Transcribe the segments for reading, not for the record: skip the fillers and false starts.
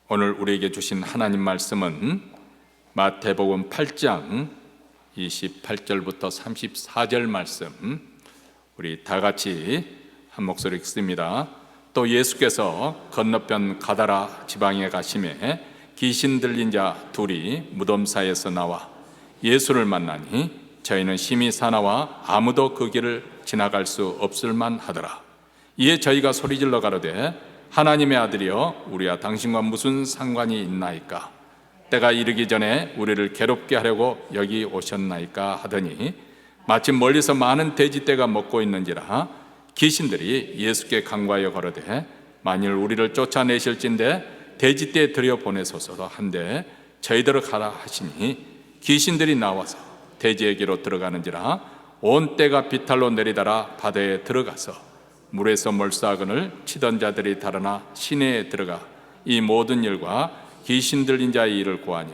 오늘 우리에게 주신 하나님 말씀은 마태복음 8장 28절부터 34절 말씀, 우리 다 같이 한 목소리 읽습니다. 또 예수께서 건너편 가다라 지방에 가시매 귀신 들린 자 둘이 무덤 사이에서 나와 예수를 만나니 저희는 심히 사나와 아무도 그 길을 지나갈 수 없을 만하더라. 이에 저희가 소리질러 가로되 하나님의 아들이여 우리와 당신과 무슨 상관이 있나이까? 때가 이르기 전에 우리를 괴롭게 하려고 여기 오셨나이까 하더니 마침 멀리서 많은 돼지떼가 먹고 있는지라 귀신들이 예수께 간구하여 가로되 만일 우리를 쫓아내실진대 돼지떼에 들여보내소서 한데 저희들을 가라 하시니 귀신들이 나와서 돼지에게로 들어가는지라 온 떼가 비탈로 내리달아 바다에 들어가서 물에서 몰수하거늘 치던 자들이 달아나 시내에 들어가 이 모든 일과 귀신 들린 자의 일을 고하니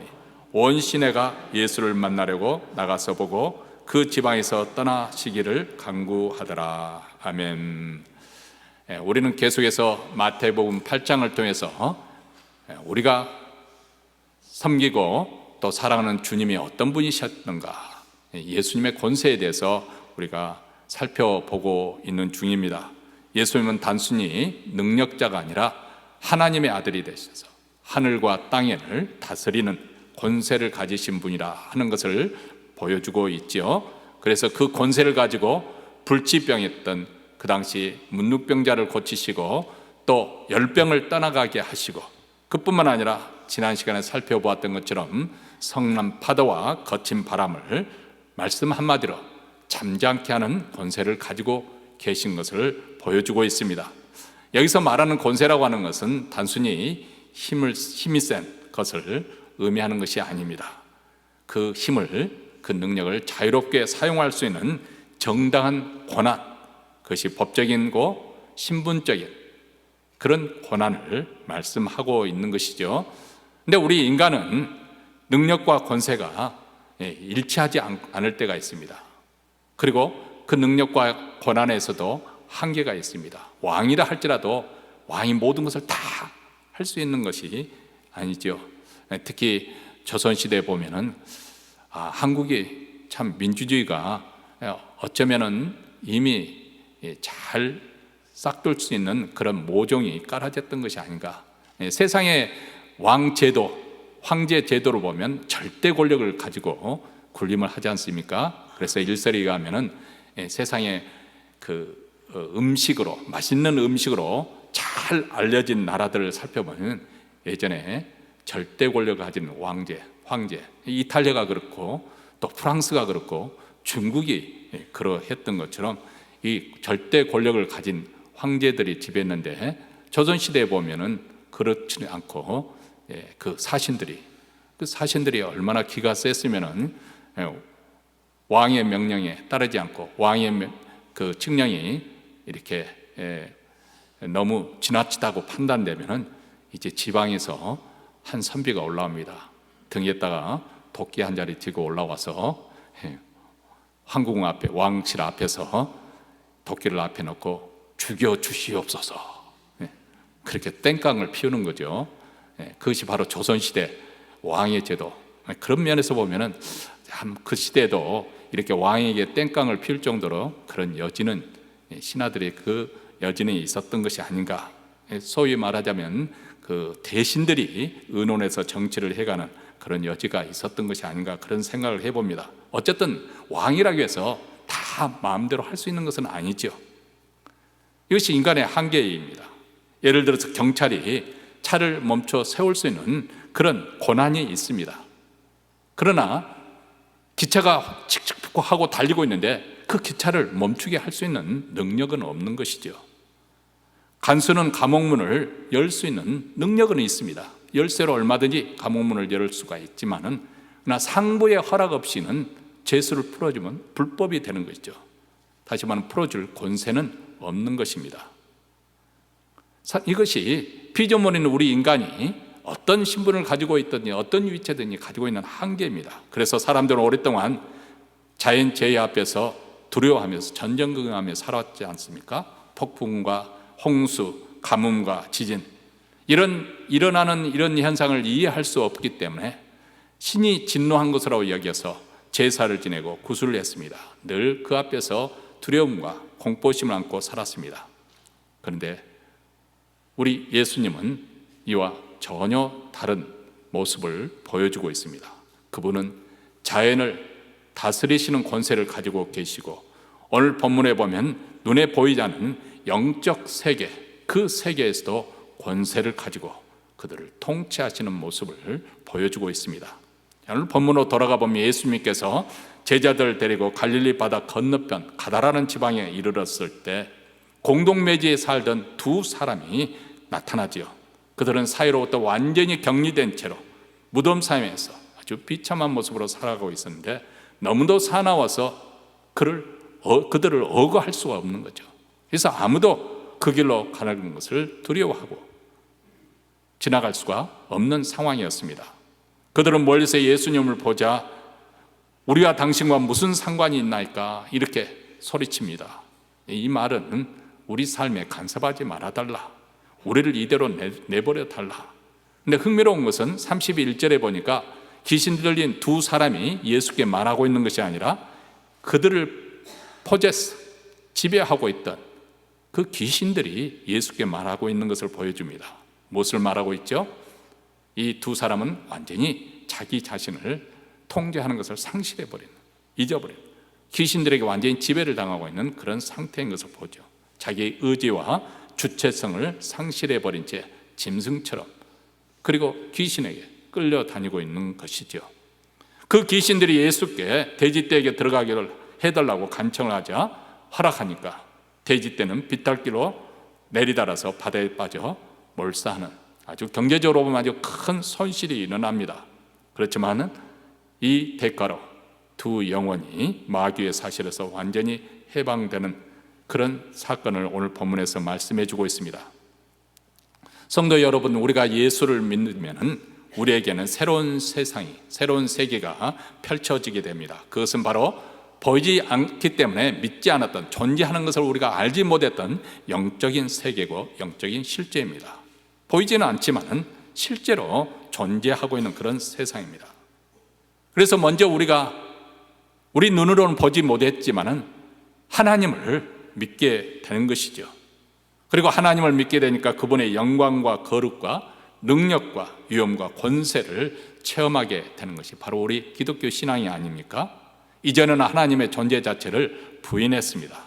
온 시내가 예수를 만나려고 나가서 보고 그 지방에서 떠나시기를 간구하더라. 아멘. 우리는 계속해서 마태복음 8장을 통해서 우리가 섬기고 또 사랑하는 주님이 어떤 분이셨는가, 예수님의 권세에 대해서 우리가 살펴보고 있는 중입니다. 예수님은 단순히 능력자가 아니라 하나님의 아들이 되셔서 하늘과 땅을 다스리는 권세를 가지신 분이라 하는 것을 보여주고 있지요. 그래서 그 권세를 가지고 불치병했던 그 당시 문둥병자를 고치시고 또 열병을 떠나가게 하시고, 그뿐만 아니라 지난 시간에 살펴보았던 것처럼 성난 파도와 거친 바람을 말씀 한마디로 잠잠케 하는 권세를 가지고 계신 것을 보여주고 있습니다. 여기서 말하는 권세라고 하는 것은 단순히 힘이 센 것을 의미하는 것이 아닙니다. 그 힘을, 그 능력을 자유롭게 사용할 수 있는 정당한 권한, 그것이 법적이고 신분적인 그런 권한을 말씀하고 있는 것이죠. 근데 우리 인간은 능력과 권세가 일치하지 않을 때가 있습니다. 그리고 그 능력과 권한에서도 한계가 있습니다. 왕이라 할지라도 왕이 모든 것을 다 할 수 있는 것이 아니죠. 특히 조선시대에 보면은 한국이 참 민주주의가 어쩌면은 이미 잘 싹돌 수 있는 그런 모종이 깔아졌던 것이 아닌가. 세상의 왕제도, 황제 제도로 보면 절대 권력을 가지고 군림을 하지 않습니까? 그래서 일설에 가면은 세상의 그 음식으로, 맛있는 음식으로 잘 알려진 나라들을 살펴보면 예전에 절대 권력을 가진 황제, 이탈리아가 그렇고 또 프랑스가 그렇고 중국이 그러했던 것처럼 이 절대 권력을 가진 황제들이 지배했는데, 조선시대에 보면은 그렇지 않고 그 사신들이 얼마나 기가 셌으면은 왕의 명령에 따르지 않고 왕의 그 칙령이 이렇게 너무 지나치다고 판단되면은 이제 지방에서 한 선비가 올라옵니다. 등에다가 도끼 한 자리 들고 올라와서 황궁 앞에, 왕실 앞에서 도끼를 앞에 놓고 죽여 주시옵소서, 그렇게 땡깡을 피우는 거죠. 그것이 바로 조선시대 왕의 제도. 그런 면에서 보면은 참 그 시대에도 이렇게 왕에게 땡깡을 피울 정도로 그런 여지는, 신하들의 그 여지는 있었던 것이 아닌가. 소위 말하자면 그 대신들이 의논해서 정치를 해가는 그런 여지가 있었던 것이 아닌가, 그런 생각을 해봅니다. 어쨌든 왕이라고 해서 다 마음대로 할 수 있는 것은 아니죠. 이것이 인간의 한계입니다. 예를 들어서 경찰이 차를 멈춰 세울 수 있는 그런 권한이 있습니다. 그러나 기차가 칙칙 하고 달리고 있는데 그 기차를 멈추게 할 수 있는 능력은 없는 것이죠. 간수는 감옥문을 열 수 있는 능력은 있습니다. 열쇠로 얼마든지 감옥문을 열 수가 있지만은, 그러나 상부의 허락 없이는 죄수를 풀어주면 불법이 되는 것이죠. 다시 말하면 풀어줄 권세는 없는 것입니다. 이것이 피조물인 우리 인간이 어떤 신분을 가지고 있든지 어떤 위치든지 가지고 있는 한계입니다. 그래서 사람들은 오랫동안 자연재해 앞에서 두려워하면서 전전긍긍하며 살았지 않습니까? 폭풍과 홍수, 가뭄과 지진, 일어나는 이런 현상을 이해할 수 없기 때문에 신이 진노한 것으로 여겨서 제사를 지내고 구술을 했습니다. 늘 그 앞에서 두려움과 공포심을 안고 살았습니다. 그런데 우리 예수님은 이와 전혀 다른 모습을 보여주고 있습니다. 그분은 자연을 다스리시는 권세를 가지고 계시고, 오늘 본문에 보면 눈에 보이지 않는 영적 세계, 그 세계에서도 권세를 가지고 그들을 통치하시는 모습을 보여주고 있습니다. 오늘 본문으로 돌아가 보면 예수님께서 제자들을 데리고 갈릴리 바다 건너편 가다라는 지방에 이르렀을 때 공동묘지에 살던 두 사람이 나타나지요. 그들은 사이로부터 완전히 격리된 채로 무덤 사이에서 아주 비참한 모습으로 살아가고 있었는데, 너무도 사나워서 그들을 어거할 수가 없는 거죠. 그래서 아무도 그 길로 가는 것을 두려워하고 지나갈 수가 없는 상황이었습니다. 그들은 멀리서 예수님을 보자 우리와 당신과 무슨 상관이 있나이까 이렇게 소리칩니다. 이 말은 우리 삶에 간섭하지 말아달라, 우리를 이대로 내버려 달라. 근데 흥미로운 것은 31절에 보니까 귀신 들린 두 사람이 예수께 말하고 있는 것이 아니라 그들을 지배하고 있던 그 귀신들이 예수께 말하고 있는 것을 보여줍니다. 무엇을 말하고 있죠? 이 두 사람은 완전히 자기 자신을 통제하는 것을 상실해버린, 잊어버린, 귀신들에게 완전히 지배를 당하고 있는 그런 상태인 것을 보죠. 자기의 의지와 주체성을 상실해버린 채 짐승처럼, 그리고 귀신에게 끌려다니고 있는 것이죠. 그 귀신들이 예수께 돼지떼에게 들어가기를 해달라고 간청을 하자 허락하니까 돼지떼는 빗달기로 내리달아서 바다에 빠져 몰사하는, 아주 경제적으로 보면 아주 큰 손실이 일어납니다. 그렇지만 이 대가로 두 영혼이 마귀의 사실에서 완전히 해방되는 그런 사건을 오늘 본문에서 말씀해 주고 있습니다. 성도 여러분, 우리가 예수를 믿으면 우리에게는 새로운 세상이, 새로운 세계가 펼쳐지게 됩니다. 그것은 바로 보이지 않기 때문에 믿지 않았던, 존재하는 것을 우리가 알지 못했던 영적인 세계고 영적인 실제입니다. 보이지는 않지만 실제로 존재하고 있는 그런 세상입니다. 그래서 먼저 우리 눈으로는 보지 못했지만 하나님을 믿게 되는 것이죠. 그리고 하나님을 믿게 되니까 그분의 영광과 거룩과 능력과 위엄과 권세를 체험하게 되는 것이 바로 우리 기독교 신앙이 아닙니까? 이제는 하나님의 존재 자체를 부인했습니다.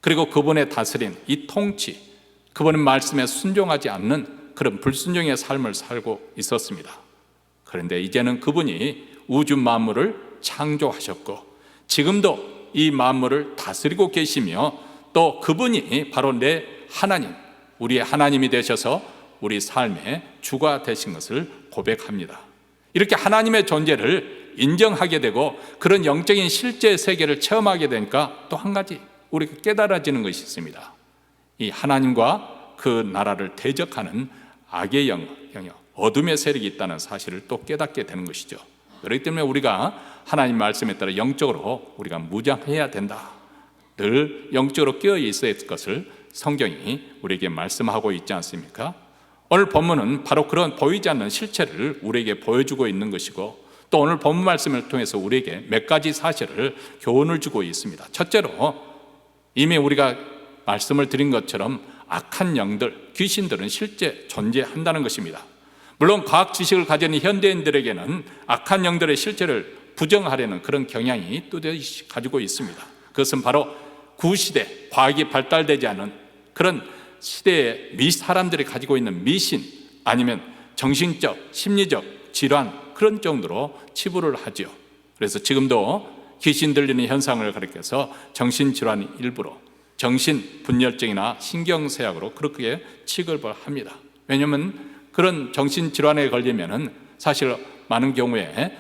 그리고 그분의 다스린 이 통치, 그분의 말씀에 순종하지 않는 그런 불순종의 삶을 살고 있었습니다. 그런데 이제는 그분이 우주 만물을 창조하셨고 지금도 이 만물을 다스리고 계시며, 또 그분이 바로 내 하나님, 우리의 하나님이 되셔서 우리 삶의 주가 되신 것을 고백합니다. 이렇게 하나님의 존재를 인정하게 되고 그런 영적인 실제 세계를 체험하게 되니까 또 한 가지 우리가 깨달아지는 것이 있습니다. 이 하나님과 그 나라를 대적하는 악의 영역, 어둠의 세력이 있다는 사실을 또 깨닫게 되는 것이죠. 그렇기 때문에 우리가 하나님 말씀에 따라 영적으로 우리가 무장해야 된다, 늘 영적으로 깨어 있어야 할 것을 성경이 우리에게 말씀하고 있지 않습니까? 오늘 본문은 바로 그런 보이지 않는 실체를 우리에게 보여주고 있는 것이고, 또 오늘 본문 말씀을 통해서 우리에게 몇 가지 사실을 교훈을 주고 있습니다. 첫째로 이미 우리가 말씀을 드린 것처럼 악한 영들, 귀신들은 실제 존재한다는 것입니다. 물론 과학 지식을 가진 현대인들에게는 악한 영들의 실체를 부정하려는 그런 경향이 또다시 가지고 있습니다. 그것은 바로 구시대, 과학이 발달되지 않은 그런 시대에 사람들이 가지고 있는 미신, 아니면 정신적, 심리적 질환, 그런 정도로 치부를 하죠. 그래서 지금도 귀신 들리는 현상을 가리켜서 정신질환 일부로 정신분열증이나 신경쇠약으로 그렇게 취급을 합니다. 왜냐하면 그런 정신질환에 걸리면 사실 많은 경우에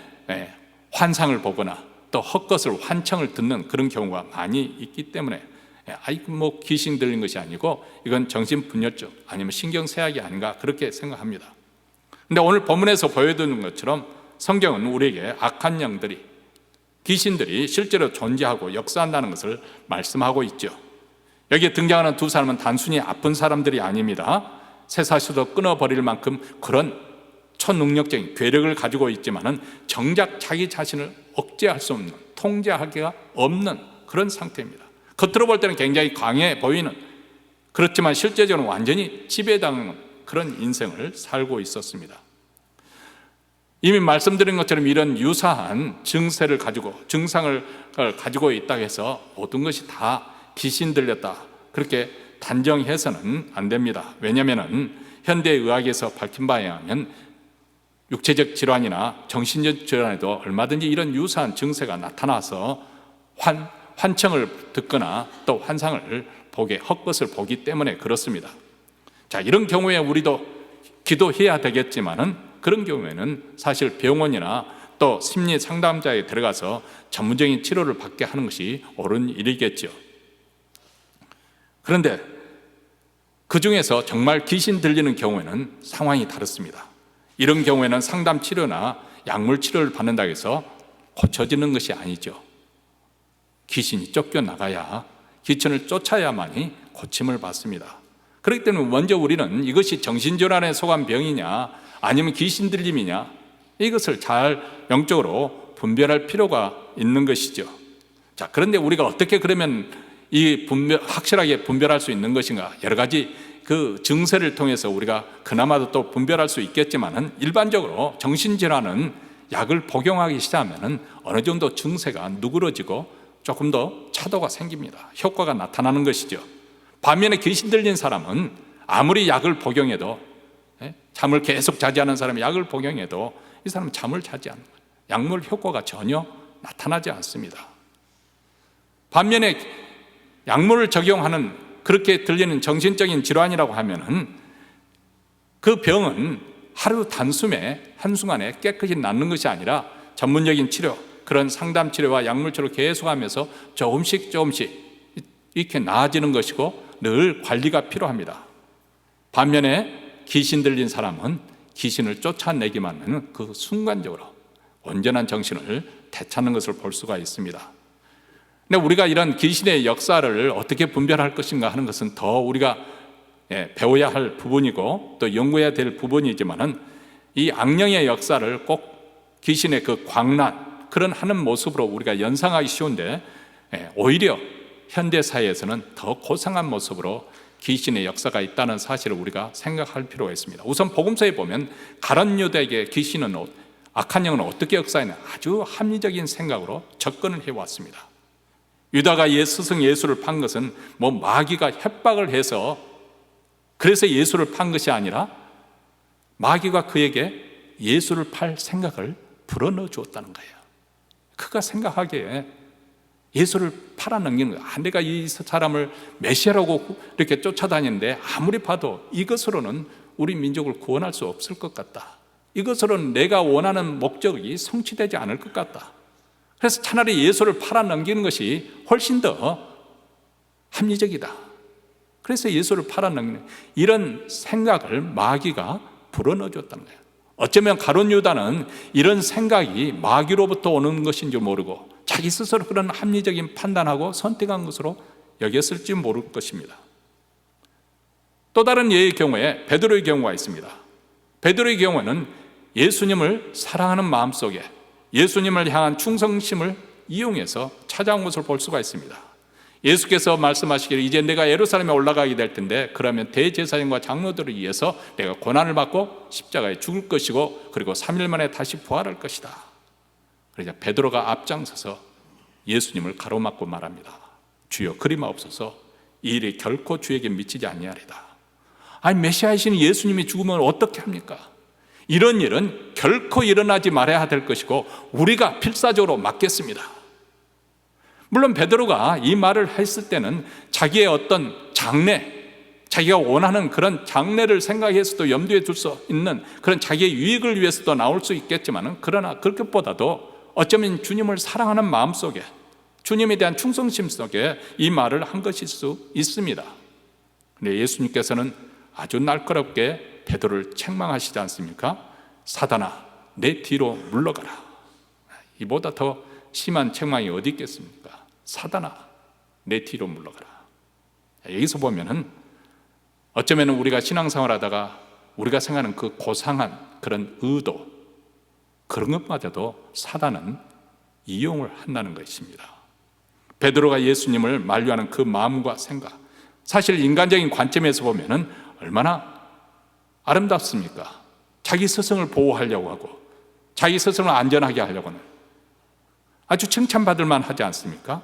환상을 보거나 또 헛것을 환청을 듣는 그런 경우가 많이 있기 때문에 귀신 들린 것이 아니고 이건 정신분열증 아니면 신경쇠약이 아닌가 그렇게 생각합니다. 근데 오늘 본문에서 보여주는 것처럼 성경은 우리에게 악한 영들이, 귀신들이 실제로 존재하고 역사한다는 것을 말씀하고 있죠. 여기에 등장하는 두 사람은 단순히 아픈 사람들이 아닙니다. 쇠사슬도 끊어버릴 만큼 그런 초능력적인 괴력을 가지고 있지만은 정작 자기 자신을 억제할 수 없는, 통제하기가 없는 그런 상태입니다. 겉으로 볼 때는 굉장히 강해 보이는, 그렇지만 실제적으로 완전히 지배당하는 그런 인생을 살고 있었습니다. 이미 말씀드린 것처럼 이런 유사한 증상을 가지고 있다고 해서 모든 것이 다 귀신 들렸다, 그렇게 단정해서는 안 됩니다. 왜냐하면 현대의학에서 밝힌 바에 의하면 육체적 질환이나 정신적 질환에도 얼마든지 이런 유사한 증세가 나타나서 환청을 듣거나 또 환상을 헛것을 보기 때문에 그렇습니다. 자, 이런 경우에 우리도 기도해야 되겠지만은 그런 경우에는 사실 병원이나 또 심리 상담자에 들어가서 전문적인 치료를 받게 하는 것이 옳은 일이겠죠. 그런데 그 중에서 정말 귀신 들리는 경우에는 상황이 다릅니다. 이런 경우에는 상담 치료나 약물 치료를 받는다고 해서 고쳐지는 것이 아니죠. 귀신이 쫓겨나가야, 귀신을 쫓아야만이 고침을 받습니다. 그렇기 때문에 먼저 우리는 이것이 정신질환에 속한 병이냐 아니면 귀신 들림이냐, 이것을 잘 영적으로 분별할 필요가 있는 것이죠. 자, 그런데 우리가 어떻게 그러면 확실하게 분별할 수 있는 것인가? 여러 가지 그 증세를 통해서 우리가 그나마도 또 분별할 수 있겠지만은, 일반적으로 정신질환은 약을 복용하기 시작하면은 어느 정도 증세가 누그러지고 조금 더 차도가 생깁니다. 효과가 나타나는 것이죠. 반면에 귀신 들린 사람은 아무리 약을 복용해도, 잠을 계속 자지 않은 사람이 약을 복용해도 이 사람은 잠을 자지 않는 거예요. 약물 효과가 전혀 나타나지 않습니다. 반면에 약물을 적용하는, 그렇게 들리는 정신적인 질환이라고 하면은 그 병은 하루 단숨에 한순간에 깨끗이 낫는 것이 아니라 전문적인 치료, 그런 상담 치료와 약물 치료를 계속하면서 조금씩 이렇게 나아지는 것이고 늘 관리가 필요합니다. 반면에 귀신 들린 사람은 귀신을 쫓아내기만 하면 그 순간적으로 온전한 정신을 되찾는 것을 볼 수가 있습니다. 근데 우리가 이런 귀신의 역사를 어떻게 분별할 것인가 하는 것은 더 우리가 배워야 할 부분이고 또 연구해야 될 부분이지만은, 이 악령의 역사를 꼭 귀신의 그 광란, 그런 하는 모습으로 우리가 연상하기 쉬운데, 오히려 현대사회에서는 더 고상한 모습으로 귀신의 역사가 있다는 사실을 우리가 생각할 필요가 있습니다. 우선 복음서에 보면 가룟 유다에게 귀신은, 악한 영은 어떻게 역사했냐, 아주 합리적인 생각으로 접근을 해왔습니다. 유다가 스승 예수를 판 것은 마귀가 협박을 해서 그래서 예수를 판 것이 아니라 마귀가 그에게 예수를 팔 생각을 불어넣어 주었다는 거예요. 그가 생각하기에 예수를 팔아넘기는 거예요. 내가 이 사람을 메시아라고 이렇게 쫓아다니는데 아무리 봐도 이것으로는 우리 민족을 구원할 수 없을 것 같다. 이것으로는 내가 원하는 목적이 성취되지 않을 것 같다. 그래서 차라리 예수를 팔아넘기는 것이 훨씬 더 합리적이다. 그래서 예수를 팔아넘기는 이런 생각을 마귀가 불어넣어 줬다는 거예요. 어쩌면 가룟 유다는 이런 생각이 마귀로부터 오는 것인 줄 모르고 자기 스스로 그런 합리적인 판단하고 선택한 것으로 여겼을지 모를 것입니다. 또 다른 예의 경우에 베드로의 경우가 있습니다. 베드로의 경우는 예수님을 사랑하는 마음속에 예수님을 향한 충성심을 이용해서 찾아온 것을 볼 수가 있습니다. 예수께서 말씀하시기를 이제 내가 예루살렘에 올라가게 될 텐데 그러면 대제사장과 장로들을 위해서 내가 고난을 받고 십자가에 죽을 것이고 그리고 3일 만에 다시 부활할 것이다. 그러자 베드로가 앞장서서 예수님을 가로막고 말합니다. 주여 그리마옵소서, 이 일이 결코 주에게 미치지 아니하리다. 아니 메시아이신 예수님이 죽으면 어떻게 합니까? 이런 일은 결코 일어나지 말아야 될 것이고 우리가 필사적으로 막겠습니다. 물론 베드로가 이 말을 했을 때는 자기의 어떤 장래, 자기가 원하는 그런 장래를 생각해서도 염두에 둘 수 있는 그런 자기의 유익을 위해서도 나올 수 있겠지만, 그러나 그것보다도 어쩌면 주님을 사랑하는 마음 속에, 주님에 대한 충성심 속에 이 말을 한 것일 수 있습니다. 그런데 예수님께서는 아주 날카롭게 베드로를 책망하시지 않습니까? 사단아, 내 뒤로 물러가라. 이보다 더 심한 책망이 어디 있겠습니까? 사단아, 내 뒤로 물러가라. 여기서 보면은 어쩌면 우리가 신앙생활하다가 우리가 생각하는 그 고상한 그런 의도, 그런 것마저도 사단은 이용을 한다는 것입니다. 베드로가 예수님을 만류하는 그 마음과 생각, 사실 인간적인 관점에서 보면 얼마나 아름답습니까? 자기 스승을 보호하려고 하고 자기 스승을 안전하게 하려고는 아주 칭찬받을 만하지 않습니까?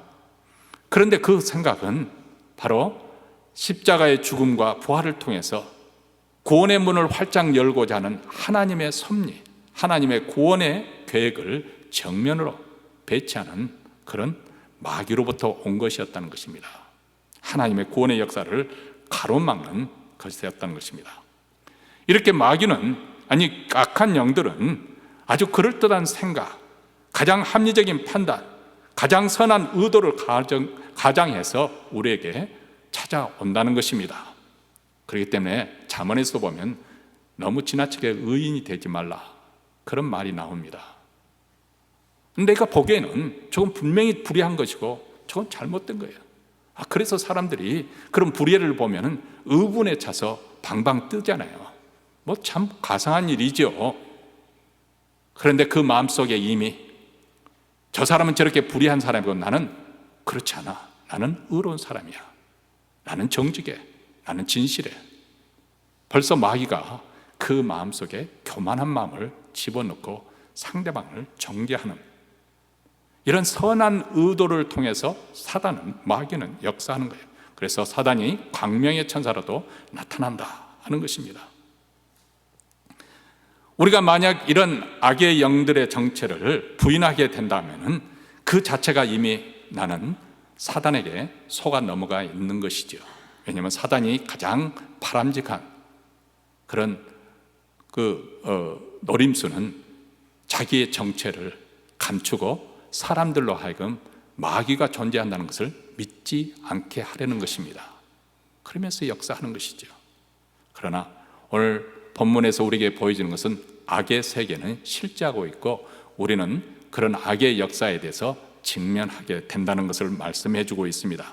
그런데 그 생각은 바로 십자가의 죽음과 부활을 통해서 구원의 문을 활짝 열고자 하는 하나님의 섭리, 하나님의 구원의 계획을 정면으로 배치하는 그런 마귀로부터 온 것이었다는 것입니다. 하나님의 구원의 역사를 가로막는 것이었다는 것입니다. 이렇게 마귀는, 아니 악한 영들은 아주 그럴듯한 생각, 가장 합리적인 판단, 가장 선한 의도를 가장해서 우리에게 찾아온다는 것입니다. 그렇기 때문에 잠언에서 보면 너무 지나치게 의인이 되지 말라, 그런 말이 나옵니다. 내가 보기에는 저건 분명히 불의한 것이고 저건 잘못된 거예요. 그래서 사람들이 그런 불의를 보면 의분에 차서 방방 뜨잖아요. 뭐 참 가상한 일이죠. 그런데 그 마음속에 이미 저 사람은 저렇게 불의한 사람이고 나는 그렇지 않아. 나는 의로운 사람이야. 나는 정직해. 나는 진실해. 벌써 마귀가 그 마음속에 교만한 마음을 집어넣고 상대방을 정죄하는 이런 선한 의도를 통해서 사단은, 마귀는 역사하는 거예요. 그래서 사단이 광명의 천사로도 나타난다 하는 것입니다. 우리가 만약 이런 악의 영들의 정체를 부인하게 된다면 그 자체가 이미 나는 사단에게 속아 넘어가 있는 것이죠. 왜냐하면 사단이 가장 바람직한 그런 노림수는 자기의 정체를 감추고 사람들로 하여금 마귀가 존재한다는 것을 믿지 않게 하려는 것입니다. 그러면서 역사하는 것이죠. 그러나 오늘 본문에서 우리에게 보여지는 것은 악의 세계는 실제하고 있고 우리는 그런 악의 역사에 대해서 직면하게 된다는 것을 말씀해 주고 있습니다.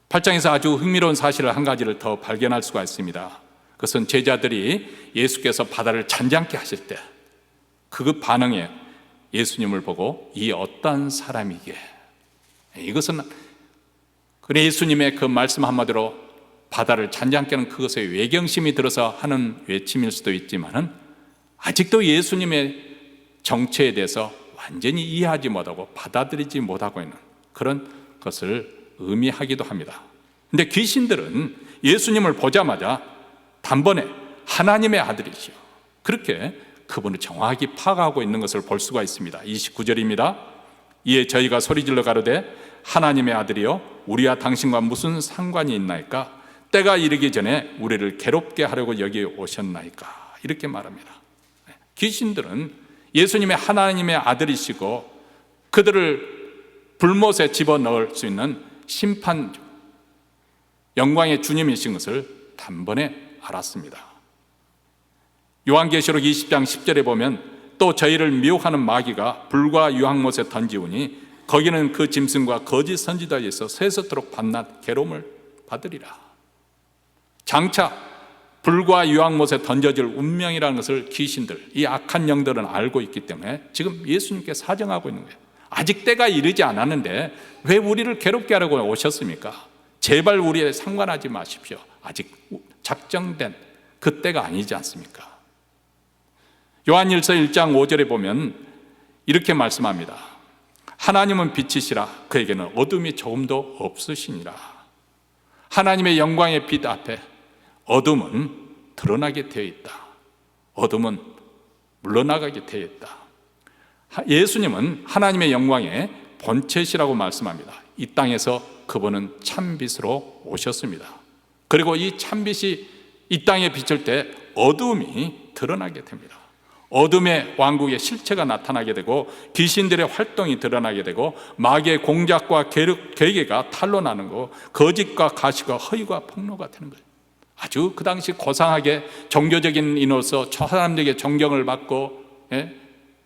8장에서 아주 흥미로운 사실을 한 가지를 더 발견할 수가 있습니다. 그것은 제자들이 예수께서 바다를 잔잔케 하실 때 그 반응에 예수님을 보고 이 어떤 사람이게, 이것은 그래 예수님의 그 말씀 한마디로 바다를 잔잔케 하는 그것의 외경심이 들어서 하는 외침일 수도 있지만은 아직도 예수님의 정체에 대해서 완전히 이해하지 못하고 받아들이지 못하고 있는 그런 것을 의미하기도 합니다. 그런데 귀신들은 예수님을 보자마자 단번에 하나님의 아들이시오, 그렇게 그분을 정확히 파악하고 있는 것을 볼 수가 있습니다. 29절입니다. 이에 저희가 소리질러 가로되 하나님의 아들이여 우리와 당신과 무슨 상관이 있나이까? 때가 이르기 전에 우리를 괴롭게 하려고 여기 오셨나이까? 이렇게 말합니다. 귀신들은 예수님의 하나님의 아들이시고 그들을 불못에 집어넣을 수 있는 심판, 영광의 주님이신 것을 단번에 알았습니다. 요한계시록 20장 10절에 보면 또 저희를 미혹하는 마귀가 불과 유황못에 던지우니 거기는 그 짐승과 거짓 선지자에서 세세토록 밤낮 괴로움을 받으리라. 장차 불과 유황못에 던져질 운명이라는 것을 귀신들, 이 악한 영들은 알고 있기 때문에 지금 예수님께 사정하고 있는 거예요. 아직 때가 이르지 않았는데 왜 우리를 괴롭게 하려고 오셨습니까? 제발 우리에 상관하지 마십시오. 아직 작정된 그 때가 아니지 않습니까? 요한일서 1장 5절에 보면 이렇게 말씀합니다. 하나님은 빛이시라 그에게는 어둠이 조금도 없으시니라. 하나님의 영광의 빛 앞에 어둠은 드러나게 되어 있다. 어둠은 물러나가게 되어 있다. 예수님은 하나님의 영광의 본체시라고 말씀합니다. 이 땅에서 그분은 참빛으로 오셨습니다. 그리고 이 참빛이 이 땅에 비칠 때 어둠이 드러나게 됩니다. 어둠의 왕국의 실체가 나타나게 되고 귀신들의 활동이 드러나게 되고 마귀의 공작과 계계가 탄로나는 거, 거짓과 가시가 허위가 폭로가 되는 거예요. 아주 그 당시 고상하게 종교적인 인으로서 저 사람들에게 존경을 받고,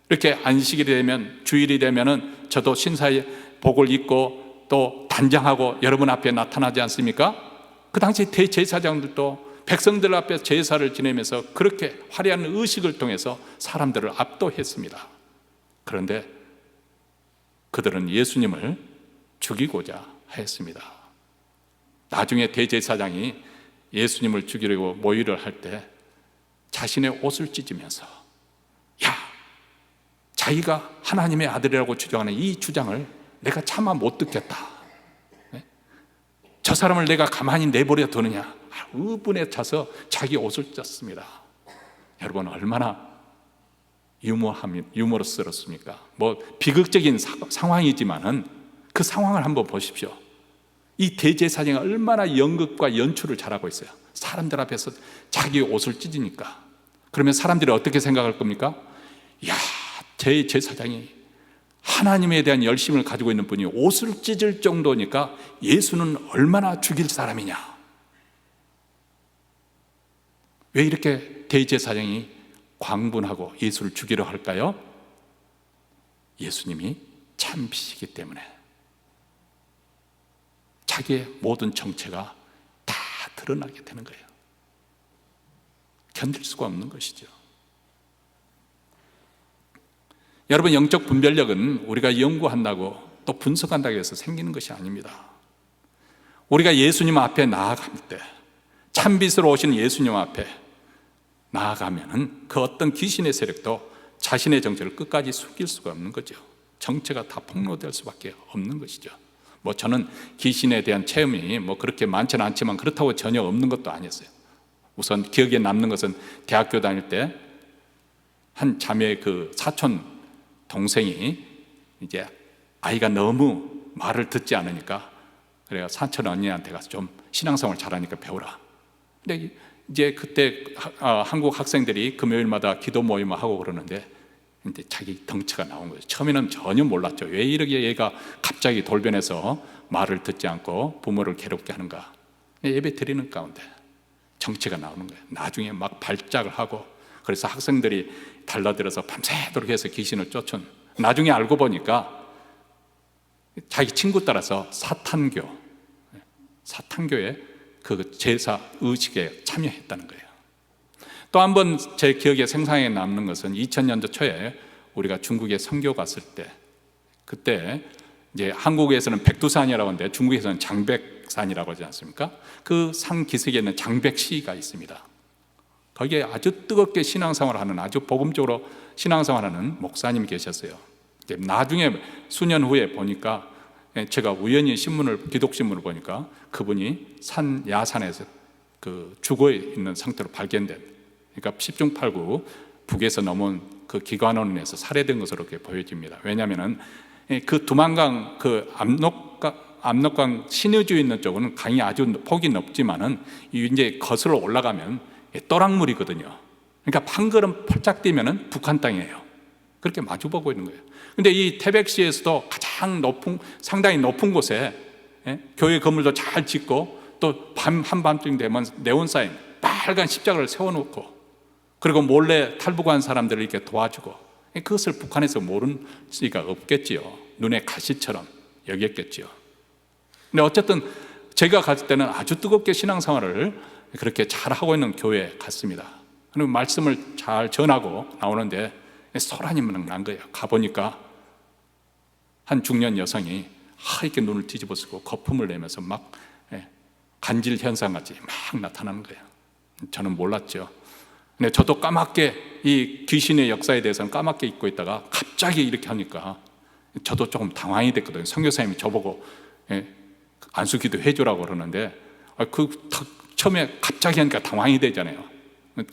이렇게 안식일이 되면, 주일이 되면은 저도 신사의 복을 입고 또 단장하고 여러분 앞에 나타나지 않습니까? 그 당시 대제사장들도 백성들 앞에 제사를 지내면서 그렇게 화려한 의식을 통해서 사람들을 압도했습니다. 그런데 그들은 예수님을 죽이고자 했습니다. 나중에 대제사장이 예수님을 죽이려고 모의를 할 때 자신의 옷을 찢으면서, 야, 자기가 하나님의 아들이라고 주장하는 이 주장을 내가 차마 못 듣겠다. 저 사람을 내가 가만히 내버려 두느냐, 의분에 차서 자기 옷을 찢었습니다. 여러분, 얼마나 유머러스럽습니까? 뭐 비극적인 상황이지만은 그 상황을 한번 보십시오. 이 대제사장이 얼마나 연극과 연출을 잘하고 있어요. 사람들 앞에서 자기 옷을 찢으니까. 그러면 사람들이 어떻게 생각할 겁니까? 야, 제 제사장이 하나님에 대한 열심을 가지고 있는 분이 옷을 찢을 정도니까 예수는 얼마나 죽일 사람이냐. 왜 이렇게 대제사장이 광분하고 예수를 죽이려 할까요? 예수님이 참비시기 때문에. 자기의 모든 정체가 다 드러나게 되는 거예요. 견딜 수가 없는 것이죠. 여러분, 영적 분별력은 우리가 연구한다고 또 분석한다고 해서 생기는 것이 아닙니다. 우리가 예수님 앞에 나아갈 때, 참빛으로 오신 예수님 앞에 나아가면은 그 어떤 귀신의 세력도 자신의 정체를 끝까지 숨길 수가 없는 거죠. 정체가 다 폭로될 수밖에 없는 것이죠. 뭐 저는 귀신에 대한 체험이 뭐 그렇게 많지는 않지만 그렇다고 전혀 없는 것도 아니었어요. 우선 기억에 남는 것은 대학교 다닐 때 한 자매 그 사촌 동생이 이제 아이가 너무 말을 듣지 않으니까, 그래가 사촌 언니한테 가서 좀 신앙생활 잘하니까 배우라. 근데 이제 그때 한국 학생들이 금요일마다 기도 모임을 하고 그러는데 이제 자기 덩치가 나온 거예요. 처음에는 전혀 몰랐죠. 왜 이렇게 얘가 갑자기 돌변해서 말을 듣지 않고 부모를 괴롭게 하는가. 예배 드리는 가운데 정체가 나오는 거예요. 나중에 막 발작을 하고, 그래서 학생들이 달라들어서 밤새도록 해서 귀신을 쫓은, 나중에 알고 보니까 자기 친구 따라서 사탄교의 그 제사 의식에 참여했다는 거예요. 또 한 번 제 기억에 생생하게 남는 것은 2000년도 초에 우리가 중국에 선교 갔을 때, 그때 이제 한국에서는 백두산이라고 하는데 중국에서는 장백산이라고 하지 않습니까? 그 산 기슭에 있는 장백시가 있습니다. 거기에 아주 뜨겁게 신앙생활을 하는, 아주 복음적으로 신앙생활을 하는 목사님이 계셨어요. 나중에 수년 후에 보니까, 제가 우연히 기독신문을 보니까 그분이 산 야산에서 그 죽어 있는 상태로 발견된, 그러니까 10중 8구 북에서 넘어온 그 기관원에서 살해된 것으로 이렇게 보여집니다. 왜냐하면 그 두만강 그 압록강 신의주 있는 쪽은 강이 아주 폭이 높지만은 이제 거슬러 올라가면 또랑물이거든요. 그러니까 한 걸음 펄짝 뛰면은 북한 땅이에요. 그렇게 마주보고 있는 거예요. 근데 이 태백시에서도 가장 상당히 높은 곳에 교회 건물도 잘 짓고, 또 한밤중 되면 네온사인 빨간 십자가를 세워놓고, 그리고 몰래 탈북한 사람들을 이렇게 도와주고, 그것을 북한에서 모르는 수가 없겠지요. 눈에 가시처럼 여겼겠지요. 근데 어쨌든 제가 갔을 때는 아주 뜨겁게 신앙생활을 그렇게 잘하고 있는 교회에 갔습니다. 그리고 말씀을 잘 전하고 나오는데 소란이 난 거예요. 가보니까 한 중년 여성이 하얗게 눈을 뒤집어 쓰고 거품을 내면서 막 간질 현상같이 막 나타나는 거예요. 저는 몰랐죠. 근데 저도 까맣게 이 귀신의 역사에 대해서는 까맣게 잊고 있다가 갑자기 이렇게 하니까 저도 조금 당황이 됐거든요. 선교사님이 저보고 안수기도 해주라고 그러는데, 처음에 갑자기 하니까 당황이 되잖아요.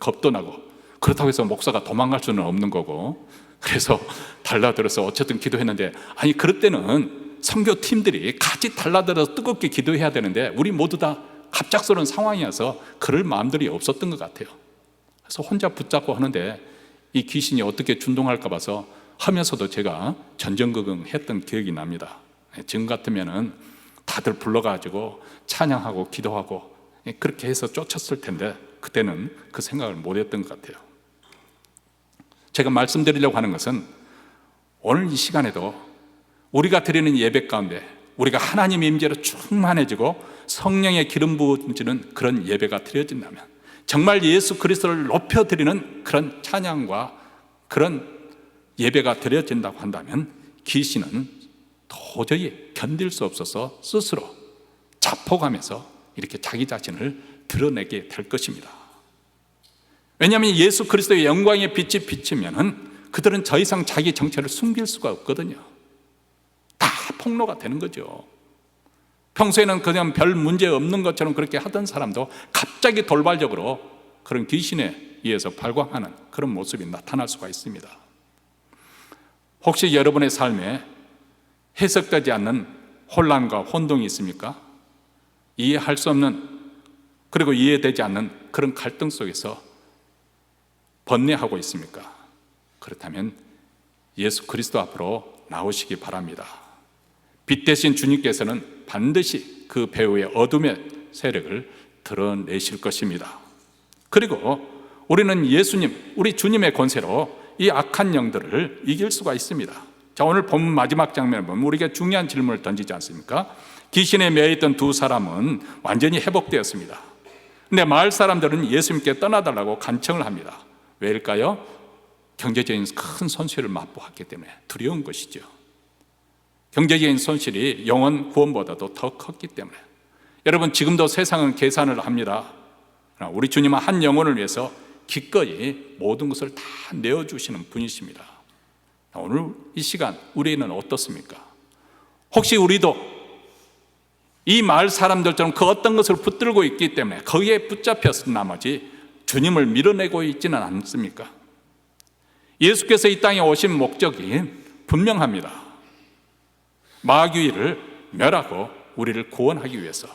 겁도 나고. 그렇다고 해서 목사가 도망갈 수는 없는 거고, 그래서 달라들어서 어쨌든 기도했는데, 아니 그럴 때는 선교팀들이 같이 달라들어서 뜨겁게 기도해야 되는데 우리 모두 다 갑작스러운 상황이어서 그럴 마음들이 없었던 것 같아요. 그래서 혼자 붙잡고 하는데 이 귀신이 어떻게 준동할까 봐서 하면서도 제가 전전긍긍 했던 기억이 납니다. 지금 같으면은 다들 불러가지고 찬양하고 기도하고 그렇게 해서 쫓았을 텐데 그때는 그 생각을 못했던 것 같아요. 제가 말씀드리려고 하는 것은 오늘 이 시간에도 우리가 드리는 예배 가운데 우리가 하나님의 임재로 충만해지고 성령의 기름 부어지는 그런 예배가 드려진다면, 정말 예수 그리스도를 높여드리는 그런 찬양과 그런 예배가 드려진다고 한다면 귀신은 도저히 견딜 수 없어서 스스로 자폭하면서 이렇게 자기 자신을 드러내게 될 것입니다. 왜냐하면 예수 그리스도의 영광의 빛이 비치면은 그들은 더 이상 자기 정체를 숨길 수가 없거든요. 다 폭로가 되는 거죠. 평소에는 그냥 별 문제 없는 것처럼 그렇게 하던 사람도 갑자기 돌발적으로 그런 귀신에 의해서 발광하는 그런 모습이 나타날 수가 있습니다. 혹시 여러분의 삶에 해석되지 않는 혼란과 혼동이 있습니까? 이해할 수 없는, 그리고 이해되지 않는 그런 갈등 속에서 번뇌하고 있습니까? 그렇다면 예수 그리스도 앞으로 나오시기 바랍니다. 빛 대신 주님께서는 반드시 그 배후의 어둠의 세력을 드러내실 것입니다. 그리고 우리는 예수님, 우리 주님의 권세로 이 악한 영들을 이길 수가 있습니다. 자, 오늘 본문 마지막 장면을 보면 우리가 중요한 질문을 던지지 않습니까? 귀신에 매여있던 두 사람은 완전히 회복되었습니다. 근데 마을 사람들은 예수님께 떠나달라고 간청을 합니다. 왜일까요? 경제적인 큰 손실을 맛보았기 때문에 두려운 것이죠. 경제적인 손실이 영혼 구원보다도 더 컸기 때문에. 여러분, 지금도 세상은 계산을 합니다. 우리 주님은 한 영혼을 위해서 기꺼이 모든 것을 다 내어주시는 분이십니다. 오늘 이 시간 우리는 어떻습니까? 혹시 우리도 이 마을 사람들처럼 그 어떤 것을 붙들고 있기 때문에 거기에 붙잡혀서 나머지 주님을 밀어내고 있지는 않습니까? 예수께서 이 땅에 오신 목적이 분명합니다. 마귀를 멸하고 우리를 구원하기 위해서.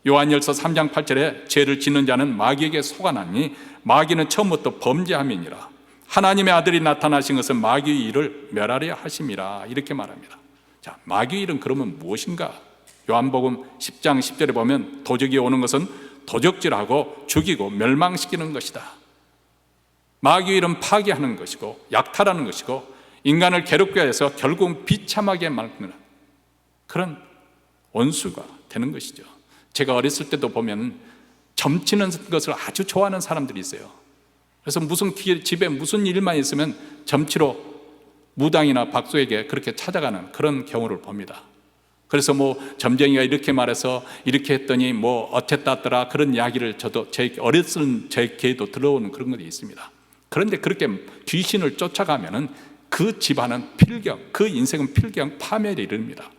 요한일서 3장 8절에 죄를 짓는 자는 마귀에게 속아나니 마귀는 처음부터 범죄함이니라. 하나님의 아들이 나타나신 것은 마귀의 일을 멸하려 하심이라. 이렇게 말합니다. 자, 마귀의 일은 그러면 무엇인가? 요한복음 10장 10절에 보면 도적이 오는 것은 도적질하고 죽이고 멸망시키는 것이다. 마귀의 일은 파괴하는 것이고 약탈하는 것이고 인간을 괴롭게 해서 결국 비참하게 만드는 그런 원수가 되는 것이죠. 제가 어렸을 때도 보면 점치는 것을 아주 좋아하는 사람들이 있어요. 그래서 무슨 집에 무슨 일만 있으면 점치러 무당이나 박수에게 그렇게 찾아가는 그런 경우를 봅니다. 그래서 뭐 점쟁이가 이렇게 말해서 이렇게 했더니 뭐 어쨌다더라 그런 이야기를 저도 제 어렸을 제 귀에도 들어오는 그런 것이 있습니다. 그런데 그렇게 귀신을 쫓아가면은 그 집안은 필경, 그 인생은 필경 파멸에 이릅니다.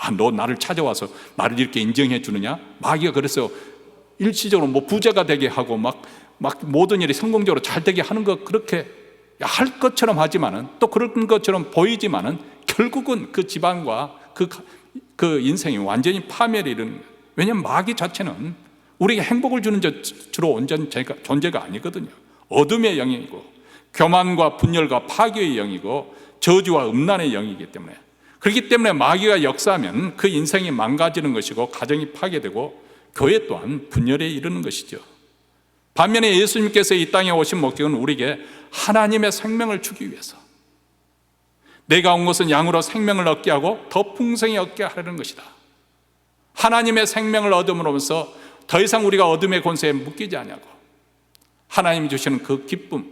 아, 너 나를 찾아와서 나를 이렇게 인정해 주느냐? 마귀가 그래서 일시적으로 뭐 부자가 되게 하고 막 모든 일이 성공적으로 잘 되게 하는 것 그렇게 할 것처럼 하지만은 또 그런 것처럼 보이지만은 결국은 그 집안과 그 인생이 완전히 파멸에 이르는 거예요. 왜냐하면 마귀 자체는 우리에게 행복을 주는 주로 온전 존재가 아니거든요. 어둠의 영이고 교만과 분열과 파괴의 영이고 저주와 음란의 영이기 때문에, 그렇기 때문에 마귀가 역사하면 그 인생이 망가지는 것이고 가정이 파괴되고 교회 또한 분열에 이르는 것이죠. 반면에 예수님께서 이 땅에 오신 목적은 우리에게 하나님의 생명을 주기 위해서, 내가 온 것은 양으로 생명을 얻게 하고 더 풍성히 얻게 하려는 것이다. 하나님의 생명을 얻음으로써 더 이상 우리가 어둠의 권세에 묶이지 않냐고, 하나님이 주시는 그 기쁨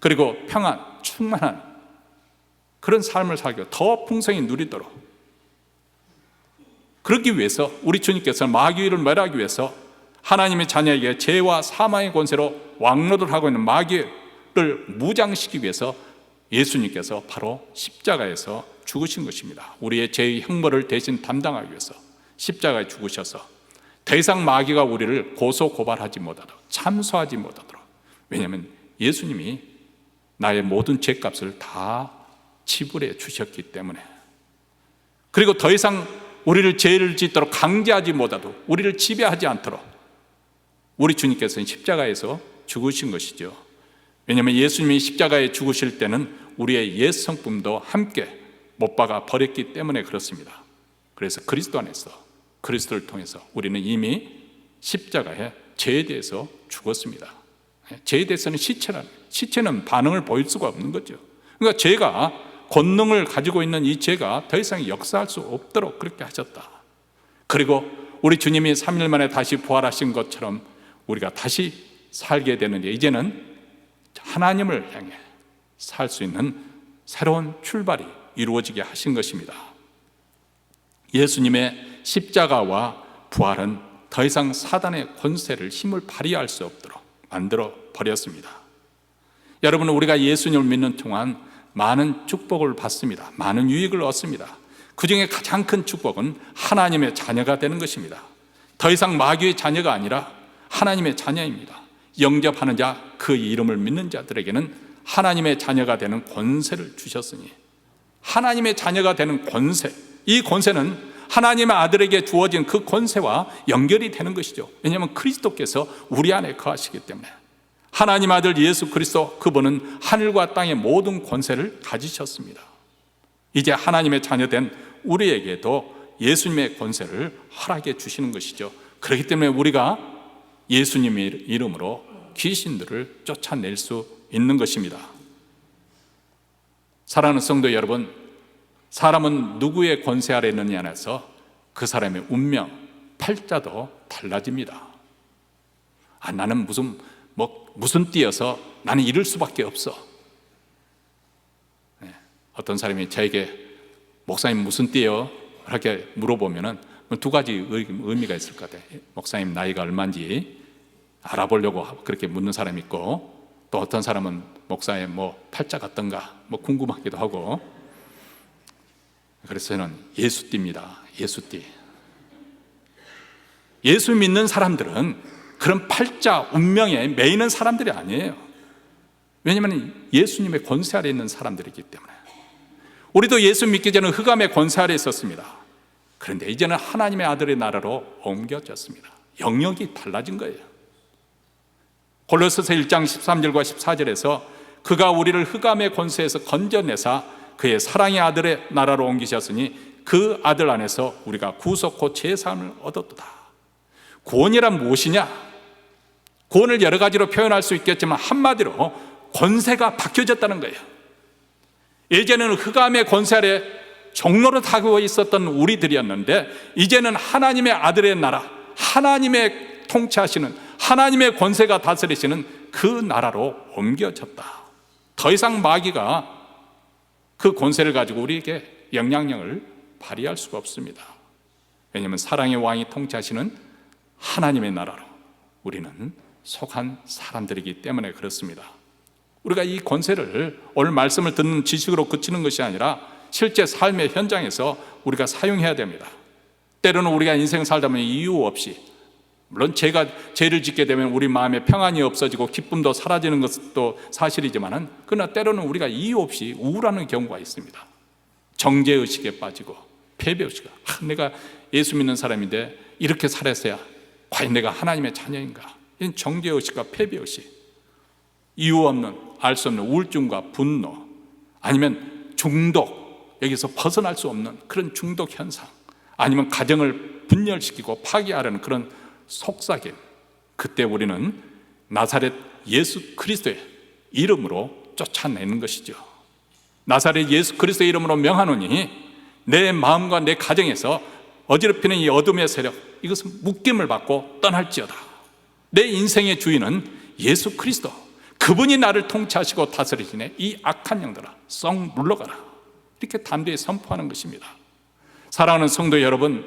그리고 평안 충만한 그런 삶을 살고 더 풍성히 누리도록, 그러기 위해서 우리 주님께서는 마귀를 멸하기 위해서 하나님의 자녀에게 죄와 사망의 권세로 왕노를 하고 있는 마귀를 무장시키기 위해서 예수님께서 바로 십자가에서 죽으신 것입니다. 우리의 죄의 형벌을 대신 담당하기 위해서 십자가에 죽으셔서 더 이상 마귀가 우리를 고소 고발하지 못하도록, 참소하지 못하도록. 왜냐하면 예수님이 나의 모든 죄값을 다 지불해 주셨기 때문에. 그리고 더 이상 우리를 죄를 짓도록 강제하지 못하도록, 우리를 지배하지 않도록 우리 주님께서는 십자가에서 죽으신 것이죠. 왜냐하면 예수님이 십자가에 죽으실 때는 우리의 옛 성품도 함께 못 박아 버렸기 때문에 그렇습니다. 그래서 그리스도 안에서, 그리스도를 통해서 우리는 이미 십자가에 죄에 대해서 죽었습니다. 죄에 대해서는 시체는 반응을 보일 수가 없는 거죠. 그러니까 죄가 권능을 가지고 있는 이 죄가 더 이상 역사할 수 없도록 그렇게 하셨다. 그리고 우리 주님이 3일 만에 다시 부활하신 것처럼 우리가 다시 살게 되는데, 이제는 하나님을 향해 살 수 있는 새로운 출발이 이루어지게 하신 것입니다. 예수님의 십자가와 부활은 더 이상 사단의 권세를, 힘을 발휘할 수 없도록 만들어 버렸습니다. 여러분, 우리가 예수님을 믿는 동안 많은 축복을 받습니다. 많은 유익을 얻습니다. 그 중에 가장 큰 축복은 하나님의 자녀가 되는 것입니다. 더 이상 마귀의 자녀가 아니라 하나님의 자녀입니다. 영접하는 자, 그 이름을 믿는 자들에게는 하나님의 자녀가 되는 권세를 주셨으니, 하나님의 자녀가 되는 권세, 이 권세는 하나님의 아들에게 주어진 그 권세와 연결이 되는 것이죠. 왜냐하면 그리스도께서 우리 안에 거하시기 때문에. 하나님 아들 예수 그리스도, 그분은 하늘과 땅의 모든 권세를 가지셨습니다. 이제 하나님의 자녀된 우리에게도 예수님의 권세를 허락해 주시는 것이죠. 그렇기 때문에 우리가 예수님의 이름으로 귀신들을 쫓아낼 수 있는 것입니다. 사랑하는 성도 여러분, 사람은 누구의 권세 아래 있느냐에 따라서 그 사람의 운명, 팔자도 달라집니다. 나는 무슨 띠여서 나는 이럴 수밖에 없어. 어떤 사람이 저에게 목사님 무슨 띠예요? 이렇게 물어보면은 두 가지 의미가 있을 것 같아요. 목사님 나이가 얼마인지 알아보려고 그렇게 묻는 사람이 있고, 또 어떤 사람은 목사님 팔자가 어떤가 궁금하기도 하고. 그래서 저는 예수띠입니다. 예수띠. 예수 믿는 사람들은 그런 팔자, 운명에 매이는 사람들이 아니에요. 왜냐하면 예수님의 권세 아래 있는 사람들이기 때문에. 우리도 예수 믿기 전에 흑암의 권세 아래 있었습니다. 그런데 이제는 하나님의 아들의 나라로 옮겨졌습니다. 영역이 달라진 거예요. 골로새서 1장 13절과 14절에서 그가 우리를 흑암의 권세에서 건져내사 그의 사랑의 아들의 나라로 옮기셨으니 그 아들 안에서 우리가 구속 곧 제사함을 얻었도다. 구원이란 무엇이냐? 구원을 여러 가지로 표현할 수 있겠지만 한마디로 권세가 바뀌어졌다는 거예요. 예전에는 흑암의 권세 아래 종로로 타고 있었던 우리들이었는데, 이제는 하나님의 아들의 나라, 하나님의 통치하시는, 하나님의 권세가 다스리시는 그 나라로 옮겨졌다. 더 이상 마귀가 그 권세를 가지고 우리에게 영향력을 발휘할 수가 없습니다. 왜냐하면 사랑의 왕이 통치하시는 하나님의 나라로 우리는 속한 사람들이기 때문에 그렇습니다. 우리가 이 권세를 오늘 말씀을 듣는 지식으로 그치는 것이 아니라 실제 삶의 현장에서 우리가 사용해야 됩니다. 때로는 우리가 인생 살다 보면 이유 없이, 물론 죄를 짓게 되면 우리 마음에 평안이 없어지고 기쁨도 사라지는 것도 사실이지만은, 그러나 때로는 우리가 이유 없이 우울하는 경우가 있습니다. 정죄의식에 빠지고 패배의식, 내가 예수 믿는 사람인데 이렇게 살았어야 과연 내가 하나님의 자녀인가? 이런 정죄의식과 패배의식, 이유 없는, 알 수 없는 우울증과 분노, 아니면 중독, 여기서 벗어날 수 없는 그런 중독 현상, 아니면 가정을 분열시키고 파괴하려는 그런 속삭임, 그때 우리는 나사렛 예수 그리스도의 이름으로 쫓아내는 것이죠. 나사렛 예수 그리스도의 이름으로 명하노니 내 마음과 내 가정에서 어지럽히는 이 어둠의 세력, 이것은 묶임을 받고 떠날지어다. 내 인생의 주인은 예수 그리스도, 그분이 나를 통치하시고 다스리시네. 이 악한 영들아 썩 물러가라. 이렇게 담대히 선포하는 것입니다. 사랑하는 성도 여러분,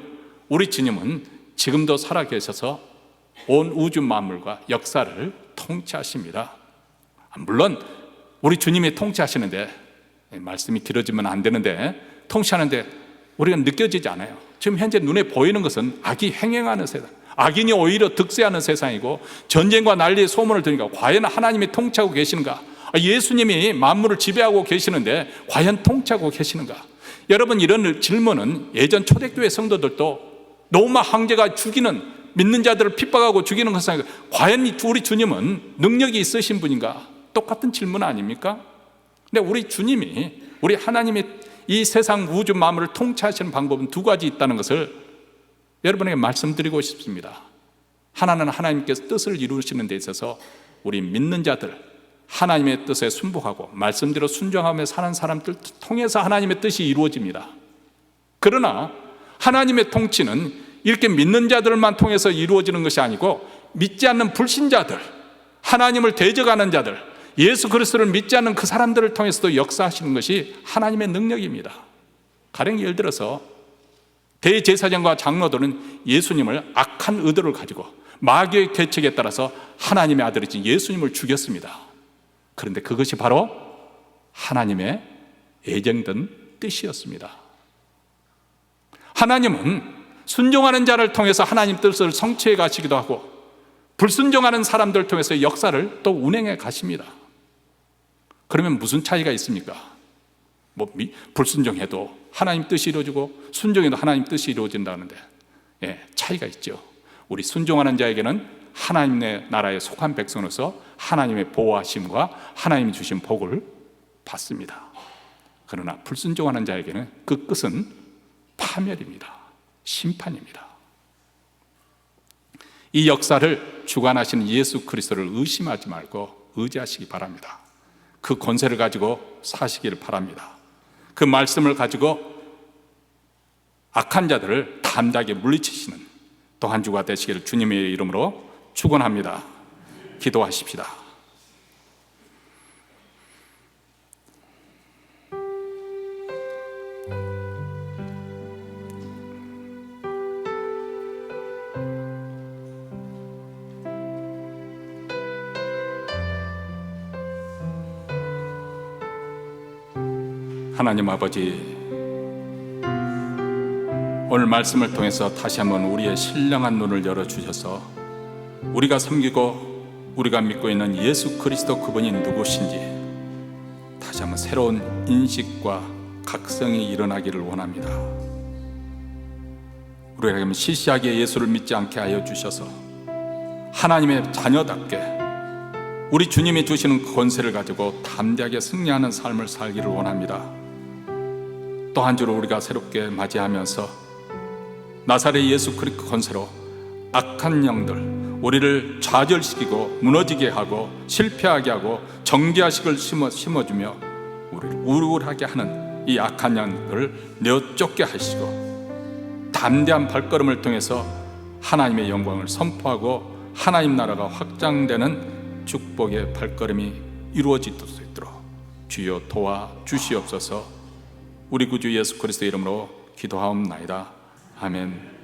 우리 주님은 지금도 살아계셔서 온 우주 만물과 역사를 통치하십니다. 물론 우리 주님이 통치하시는데, 말씀이 길어지면 안 되는데, 통치하는데 우리가 느껴지지 않아요. 지금 현재 눈에 보이는 것은 악이 행행하는 세상, 악인이 오히려 득세하는 세상이고 전쟁과 난리의 소문을 들으니까 과연 하나님이 통치하고 계시는가? 예수님이 만물을 지배하고 계시는데 과연 통치하고 계시는가? 여러분, 이런 질문은 예전 초대교회 성도들도 로마 황제가 죽이는, 믿는 자들을 핍박하고 죽이는 것은 과연 우리 주님은 능력이 있으신 분인가? 똑같은 질문 아닙니까? 근데 우리 주님이, 우리 하나님이 이 세상 우주 만물을 통치하시는 방법은 두 가지 있다는 것을 여러분에게 말씀드리고 싶습니다. 하나는 하나님께서 뜻을 이루시는 데 있어서 우리 믿는 자들, 하나님의 뜻에 순복하고 말씀대로 순종하며 사는 사람들 통해서 하나님의 뜻이 이루어집니다. 그러나 하나님의 통치는 이렇게 믿는 자들만 통해서 이루어지는 것이 아니고 믿지 않는 불신자들, 하나님을 대적하는 자들, 예수 그리스도를 믿지 않는 그 사람들을 통해서도 역사하시는 것이 하나님의 능력입니다. 가령 예를 들어서 대제사장과 장로들은 예수님을 악한 의도를 가지고 마귀의 계책에 따라서 하나님의 아들이신 예수님을 죽였습니다. 그런데 그것이 바로 하나님의 예정된 뜻이었습니다. 하나님은 순종하는 자를 통해서 하나님 뜻을 성취해 가시기도 하고, 불순종하는 사람들을 통해서 역사를 또 운행해 가십니다. 그러면 무슨 차이가 있습니까? 불순종해도 하나님 뜻이 이루어지고 순종해도 하나님 뜻이 이루어진다는데, 차이가 있죠. 우리 순종하는 자에게는 하나님의 나라에 속한 백성으로서 하나님의 보호하심과 하나님이 주신 복을 받습니다. 그러나 불순종하는 자에게는 그 끝은 파멸입니다. 심판입니다. 이 역사를 주관하시는 예수 그리스도를 의심하지 말고 의지하시기 바랍니다. 그 권세를 가지고 사시기를 바랍니다. 그 말씀을 가지고 악한 자들을 담대하게 물리치시는 또 한 주가 되시기를 주님의 이름으로 축원합니다. 기도하십시다. 하나님 아버지, 오늘 말씀을 통해서 다시 한번 우리의 신령한 눈을 열어주셔서 우리가 섬기고 우리가 믿고 있는 예수 그리스도 그분이 누구신지 다시 한번 새로운 인식과 각성이 일어나기를 원합니다. 우리가 시시하게 예수를 믿지 않게 하여 주셔서 하나님의 자녀답게 우리 주님이 주시는 권세를 가지고 담대하게 승리하는 삶을 살기를 원합니다. 또 한 주를 우리가 새롭게 맞이하면서 나사렛 예수 그리스도 권세로 악한 영들, 우리를 좌절시키고 무너지게 하고 실패하게 하고 정죄의식을 심어주며 우리를 우울하게 하는 이 악한 영들을 내어쫓게 하시고 담대한 발걸음을 통해서 하나님의 영광을 선포하고 하나님 나라가 확장되는 축복의 발걸음이 이루어질 수 있도록 주여 도와주시옵소서. 우리 구주 예수 그리스도 이름으로 기도하옵나이다. 아멘.